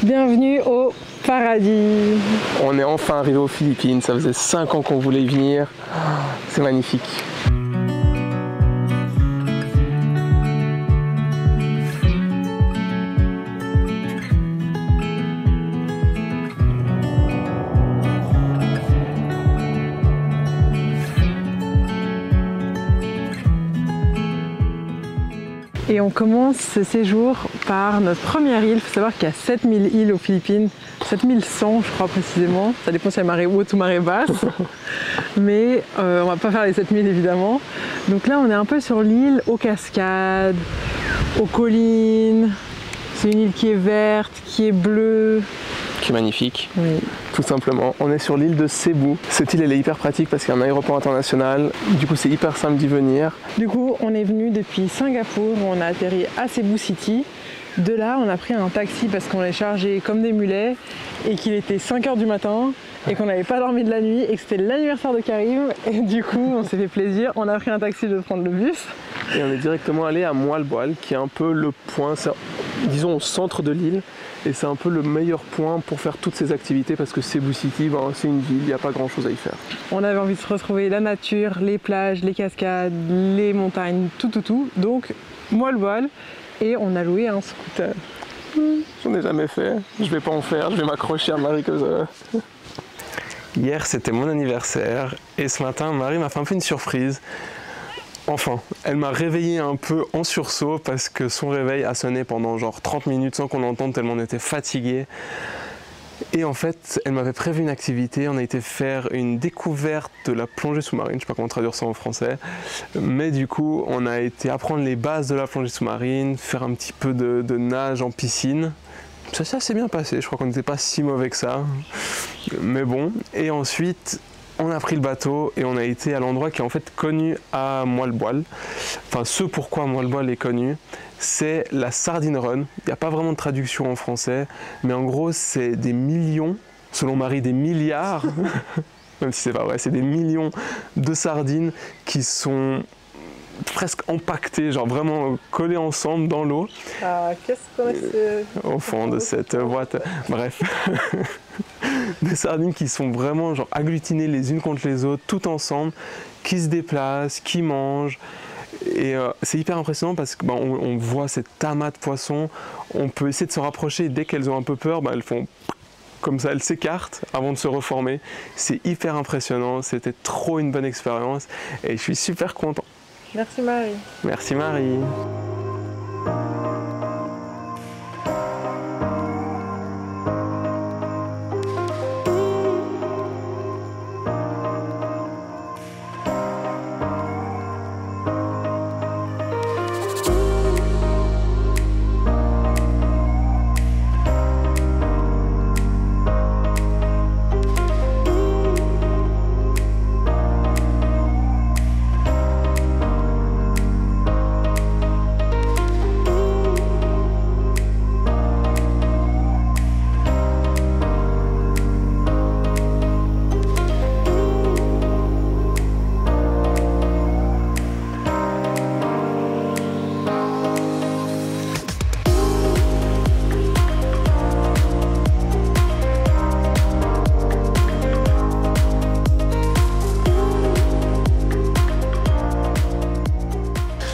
Bienvenue au paradis. On est enfin arrivé aux Philippines, ça faisait 5 ans qu'on voulait y venir. C'est magnifique. Et on commence ce séjour par notre première île. Il faut savoir qu'il y a 7000 îles aux Philippines, 7100 je crois précisément. Ça dépend si la marée haute ou marée basse. Mais on va pas faire les 7000 évidemment. Donc là on est un peu sur l'île aux cascades, aux collines. C'est une île qui est verte, qui est bleue. Qui est magnifique. Oui. Tout simplement. On est sur l'île de Cebu. Cette île elle est hyper pratique parce qu'il y a un aéroport international. Du coup c'est hyper simple d'y venir. Du coup on est venu depuis Singapour où on a atterri à Cebu City. De là on a pris un taxi parce qu'on est chargé comme des mulets et qu'il était 5 h du matin et qu'on n'avait pas dormi de la nuit et que c'était l'anniversaire de Karim. Et du coup on s'est fait plaisir, on a pris un taxi de prendre le bus. Et on est directement allé à Moalboal qui est un peu le point, disons au centre de l'île. Et c'est un peu le meilleur point pour faire toutes ces activités parce que Cebu City, c'est une ville, il n'y a pas grand chose à y faire. On avait envie de se retrouver la nature, les plages, les cascades, les montagnes, tout. Donc, Moalboal, et on a loué un scooter. J'en ai jamais fait, je vais pas en faire, je vais m'accrocher à Marie que ça. Hier c'était mon anniversaire et ce matin Marie m'a fait un peu une surprise. Enfin, elle m'a réveillé un peu en sursaut parce que son réveil a sonné pendant genre 30 minutes sans qu'on l'entende tellement on était fatigué. Et en fait, elle m'avait prévu une activité, on a été faire une découverte de la plongée sous-marine, je ne sais pas comment traduire ça en français, mais du coup, on a été apprendre les bases de la plongée sous-marine, faire un petit peu de nage en piscine. Ça s'est bien passé, je crois qu'on n'était pas si mauvais que ça, mais bon. Et ensuite, on a pris le bateau et on a été à l'endroit qui est en fait connu à Moalboal. Enfin, ce pourquoi Moalboal est connu, c'est la Sardine Run. Il n'y a pas vraiment de traduction en français, mais en gros, c'est des millions, selon Marie, des milliards, même si c'est pas vrai, c'est des millions de sardines qui sont presque empaquetées, genre vraiment collées ensemble dans l'eau. Ah, qu'est-ce qu'on a au fond de cette boîte. Bref. Des sardines qui sont vraiment genre agglutinées les unes contre les autres, tout ensemble, qui se déplacent, qui mangent. Et c'est hyper impressionnant parce que on voit cette amas de poissons, on peut essayer de se rapprocher et dès qu'elles ont un peu peur, elles font comme ça, elles s'écartent avant de se reformer. C'est hyper impressionnant, c'était trop une bonne expérience et je suis super content. Merci Marie. Merci Marie.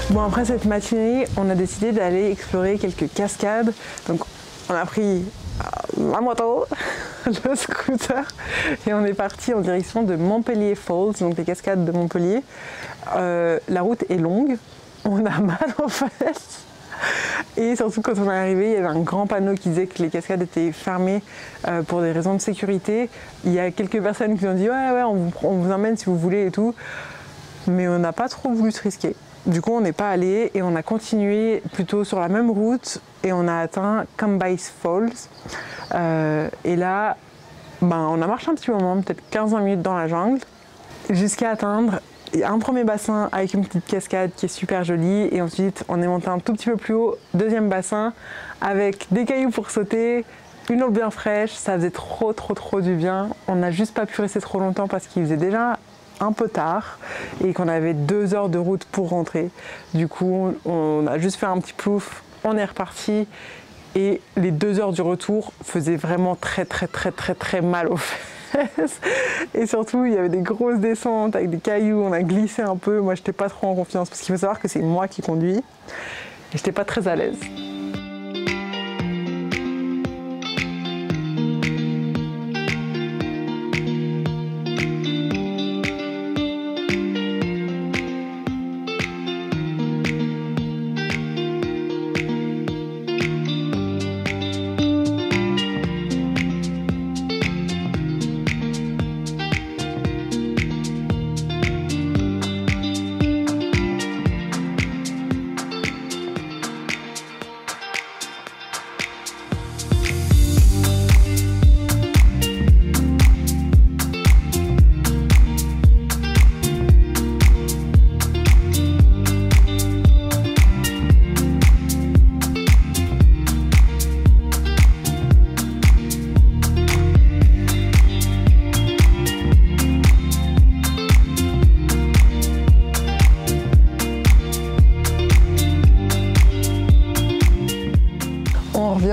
Bon, après cette matinée, on a décidé d'aller explorer quelques cascades. Donc on a pris la moto, le scooter et on est parti en direction de Montpellier Falls, donc les cascades de Montpellier. La route est longue, on a mal aux fesses. Et surtout quand on est arrivé, il y avait un grand panneau qui disait que les cascades étaient fermées pour des raisons de sécurité. Il y a quelques personnes qui ont dit ouais on vous emmène si vous voulez et tout. Mais on n'a pas trop voulu se risquer. Du coup on n'est pas allé et on a continué plutôt sur la même route et on a atteint Cambyse Falls. Et là, on a marché un petit moment, peut-être 15-20 minutes dans la jungle, jusqu'à atteindre un premier bassin avec une petite cascade qui est super jolie et ensuite on est monté un tout petit peu plus haut, deuxième bassin avec des cailloux pour sauter, une eau bien fraîche, ça faisait trop du bien. On n'a juste pas pu rester trop longtemps parce qu'il faisait déjà un peu tard et qu'on avait 2 heures de route pour rentrer. Du coup, on a juste fait un petit plouf, on est reparti Et les 2 heures du retour faisaient vraiment très mal aux fesses. Et surtout, il y avait des grosses descentes avec des cailloux, on a glissé un peu. Moi, j'étais pas trop en confiance parce qu'il faut savoir que c'est moi qui conduis. Et j'étais pas très à l'aise.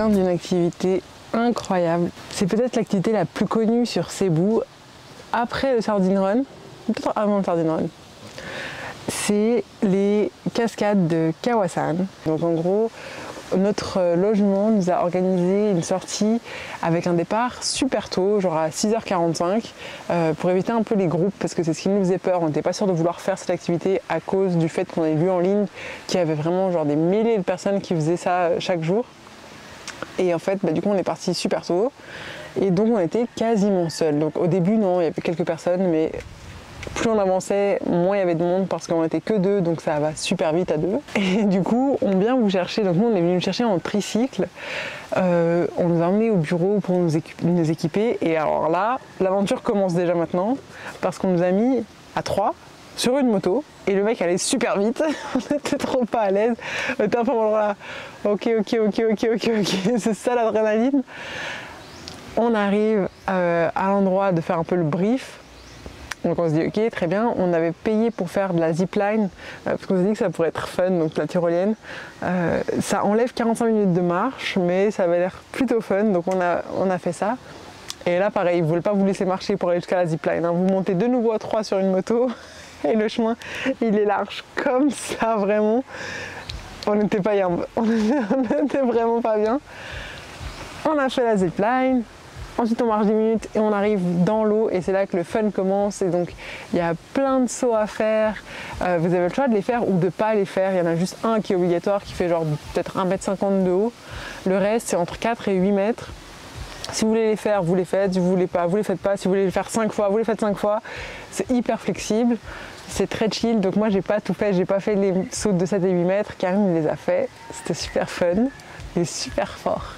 D'une activité incroyable. C'est peut-être l'activité la plus connue sur Cebu après le Sardine Run, peut-être avant le Sardine Run. C'est les cascades de Kawasan. Donc en gros, notre logement nous a organisé une sortie avec un départ super tôt, genre à 6h45, pour éviter un peu les groupes, parce que c'est ce qui nous faisait peur. On n'était pas sûr de vouloir faire cette activité à cause du fait qu'on avait vu en ligne qu'il y avait vraiment genre des milliers de personnes qui faisaient ça chaque jour. Et en fait, du coup, on est parti super tôt. Et donc, on était quasiment seuls. Donc, au début, non, il y avait quelques personnes, mais plus on avançait, moins il y avait de monde parce qu'on était que 2, donc ça va super vite à 2. Et du coup, on vient vous chercher. Donc, nous, on est venu nous chercher en tricycle. On nous a emmenés au bureau pour nous équiper. Et alors là, l'aventure commence déjà maintenant parce qu'on nous a mis à 3 sur une moto. Et le mec allait super vite, on était trop pas à l'aise. On était un peu là, ok, c'est ça l'adrénaline. On arrive à l'endroit de faire un peu le brief. Donc on se dit ok, très bien. On avait payé pour faire de la zipline, parce qu'on s'est dit que ça pourrait être fun, donc la tyrolienne. Ça enlève 45 minutes de marche, mais ça avait l'air plutôt fun, donc on a fait ça. Et là pareil, ils ne veulent pas vous laisser marcher pour aller jusqu'à la zipline. Vous montez de nouveau à 3 sur une moto. Et le chemin, il est large comme ça, vraiment. On n'était pas bien, on n'était vraiment pas bien. On a fait la zipline, ensuite on marche 10 minutes et on arrive dans l'eau et c'est là que le fun commence. Et donc il y a plein de sauts à faire. Vous avez le choix de les faire ou de ne pas les faire. Il y en a juste un qui est obligatoire, qui fait genre peut-être 1,50 m de haut. Le reste, c'est entre 4 et 8 mètres. Si vous voulez les faire, vous les faites. Si vous voulez pas, vous les faites pas. Si vous voulez les faire 5 fois, vous les faites 5 fois. C'est hyper flexible. C'est très chill, donc moi j'ai pas tout fait, j'ai pas fait les sauts de 7 et 8 mètres, Karim les a fait, c'était super fun et super fort.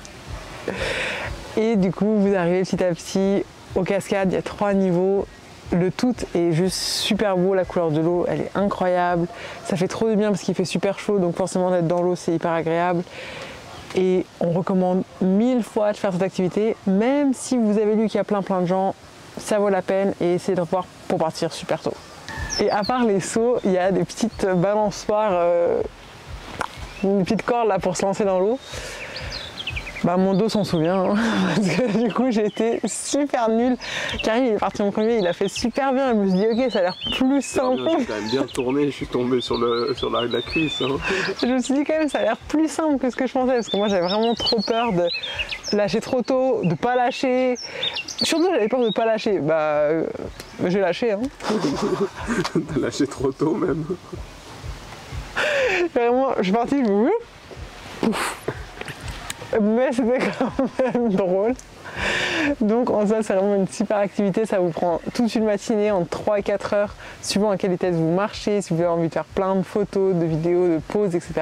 Et du coup vous arrivez petit à petit aux cascades, il y a 3 niveaux, le tout est juste super beau, la couleur de l'eau elle est incroyable, ça fait trop de bien parce qu'il fait super chaud, donc forcément d'être dans l'eau c'est hyper agréable. Et on recommande 1000 fois de faire cette activité, même si vous avez lu qu'il y a plein de gens, ça vaut la peine et essayez de revoir pour partir super tôt. Et à part les sauts, il y a des petites balançoires, des petites cordes là pour se lancer dans l'eau. Mon dos s'en souvient, hein, parce que du coup j'ai été super nulle. Karim il est parti en premier, il a fait super bien, je me suis dit ok ça a l'air plus simple. J'ai quand même bien tourné, je suis tombé sur l'arrêt de la cuisse. Hein. Je me suis dit quand même ça a l'air plus simple que ce que je pensais, parce que moi j'avais vraiment trop peur de lâcher trop tôt, de pas lâcher. Surtout j'avais peur de pas lâcher, j'ai lâché. Hein. T'as lâché trop tôt même. Vraiment, je suis partie, ouf. Mais c'était quand même drôle. Donc en ça c'est vraiment une super activité, ça vous prend toute une matinée, entre 3 et 4 heures, suivant à quelle vitesse vous marchez, si vous avez envie de faire plein de photos, de vidéos, de pauses, etc.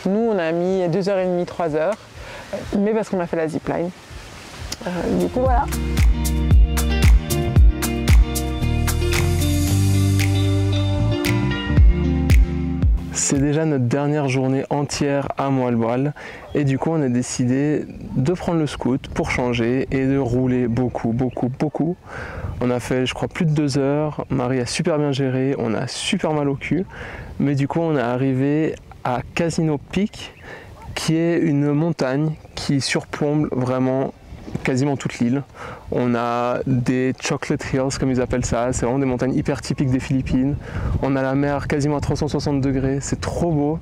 Nous on a mis 2h30, 3 heures, mais parce qu'on a fait la zipline. Du coup voilà. C'est déjà notre dernière journée entière à Moalboal et du coup on a décidé de prendre le scoot pour changer et de rouler beaucoup. On a fait je crois plus de 2 heures, Marie a super bien géré, on a super mal au cul, mais du coup on est arrivé à Casino Peak qui est une montagne qui surplombent vraiment quasiment toute l'île. On a des chocolate hills comme ils appellent ça, c'est vraiment des montagnes hyper typiques des Philippines. On a la mer quasiment à 360 degrés, c'est trop beau.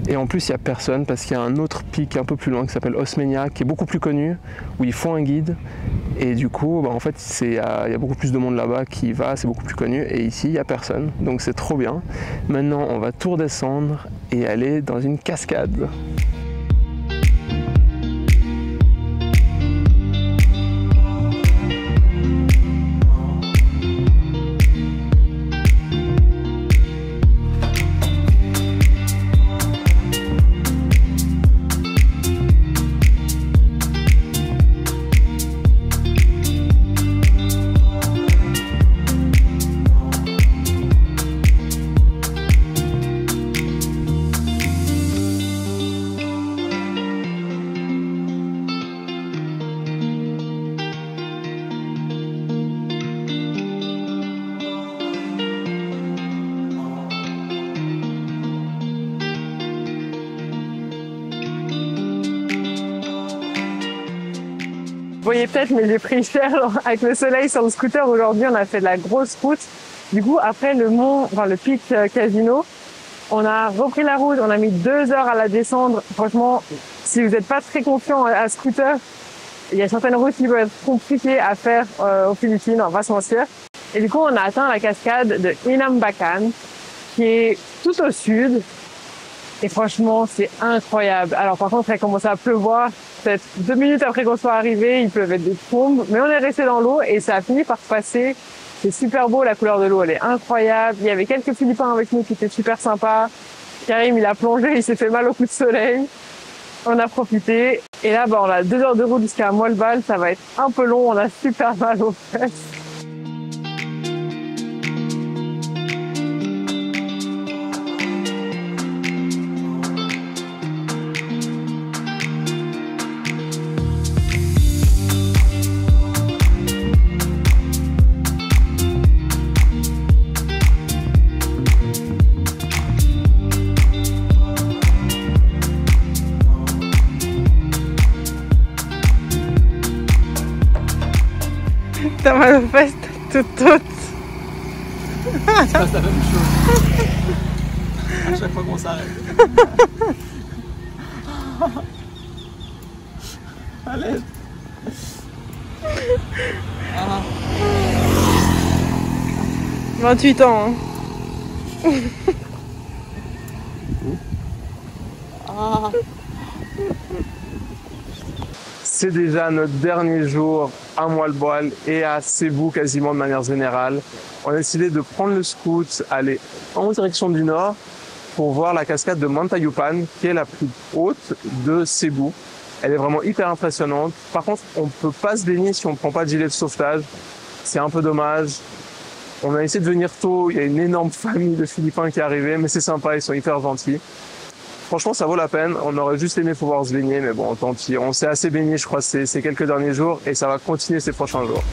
Et en plus il n'y a personne parce qu'il y a un autre pic un peu plus loin qui s'appelle Osmeña, qui est beaucoup plus connu, où ils font un guide. Et du coup, en fait, il y a beaucoup plus de monde là-bas qui va, c'est beaucoup plus connu. Et ici, il n'y a personne, donc c'est trop bien. Maintenant, on va tout redescendre et aller dans une cascade. Vous voyez peut-être, mais j'ai pris cher avec le soleil sur le scooter. Aujourd'hui, on a fait de la grosse route. Du coup, après le pic Casino, on a repris la route. On a mis 2 heures à la descendre. Franchement, si vous n'êtes pas très confiant à scooter, il y a certaines routes qui peuvent être compliquées à faire aux Philippines, on va se mentir. Et du coup, on a atteint la cascade de Inambakan, qui est tout au sud. Et franchement, c'est incroyable. Alors par contre, il a commencé à pleuvoir. Peut-être 2 minutes après qu'on soit arrivé, il pleuvait des trombes. Mais on est resté dans l'eau et ça a fini par passer. C'est super beau, la couleur de l'eau, elle est incroyable. Il y avait quelques Philippins avec nous qui étaient super sympas. Karim, il a plongé, il s'est fait mal au coup de soleil. On a profité. Et là, on a 2 heures de route jusqu'à Moalbal. Ça va être un peu long, on a super mal aux fesses. T'as mal aux fesses, toute. Ça se passe la même chose. À chaque fois qu'on s'arrête. À l'aide. 28 ans. Hein. C'est déjà notre dernier jour à Moalboal et à Cebu quasiment de manière générale. On a décidé de prendre le scoot, aller en direction du nord pour voir la cascade de Mantayupan, qui est la plus haute de Cebu. Elle est vraiment hyper impressionnante. Par contre, on ne peut pas se baigner si on ne prend pas de gilet de sauvetage. C'est un peu dommage. On a essayé de venir tôt, il y a une énorme famille de Philippins qui est arrivée, mais c'est sympa, ils sont hyper gentils. Franchement, ça vaut la peine. On aurait juste aimé pouvoir se baigner, mais bon, tant pis. On s'est assez baigné, je crois, ces quelques derniers jours, et ça va continuer ces prochains jours.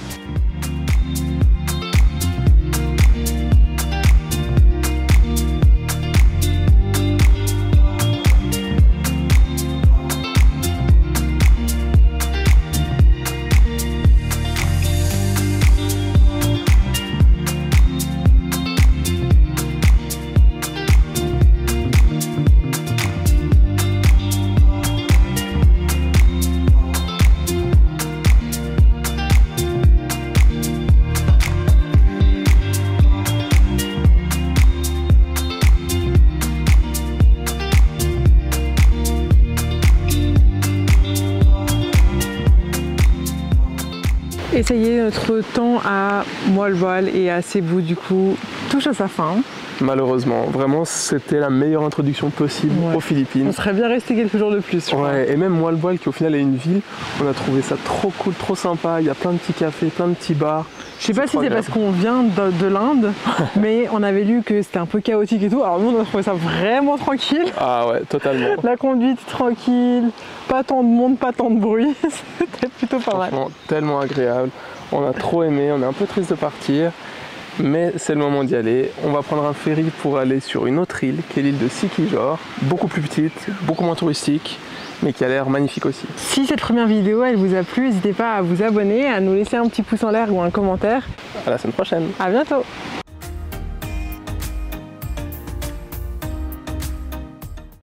Et ça y est, notre temps à Moalboal et à Cebu, du coup, touche à sa fin. Malheureusement, vraiment, c'était la meilleure introduction possible aux Philippines. On serait bien resté quelques jours de plus, je crois. Et même Moalboal, qui au final est une ville, on a trouvé ça trop cool, trop sympa. Il y a plein de petits cafés, plein de petits bars. Je sais pas si c'est parce qu'on vient de l'Inde, mais on avait lu que c'était un peu chaotique et tout. Alors nous, on a trouvé ça vraiment tranquille. Ah ouais, totalement. La conduite tranquille, pas tant de monde, pas tant de bruit. C'était plutôt pas mal. Franchement, tellement agréable. On a trop aimé, on est un peu triste de partir. mais c'est le moment d'y aller. On va prendre un ferry pour aller sur une autre île, qui est l'île de Sikijor, beaucoup plus petite, beaucoup moins touristique, mais qui a l'air magnifique aussi. Si cette première vidéo elle vous a plu, n'hésitez pas à vous abonner, à nous laisser un petit pouce en l'air ou un commentaire. À la semaine prochaine. À bientôt.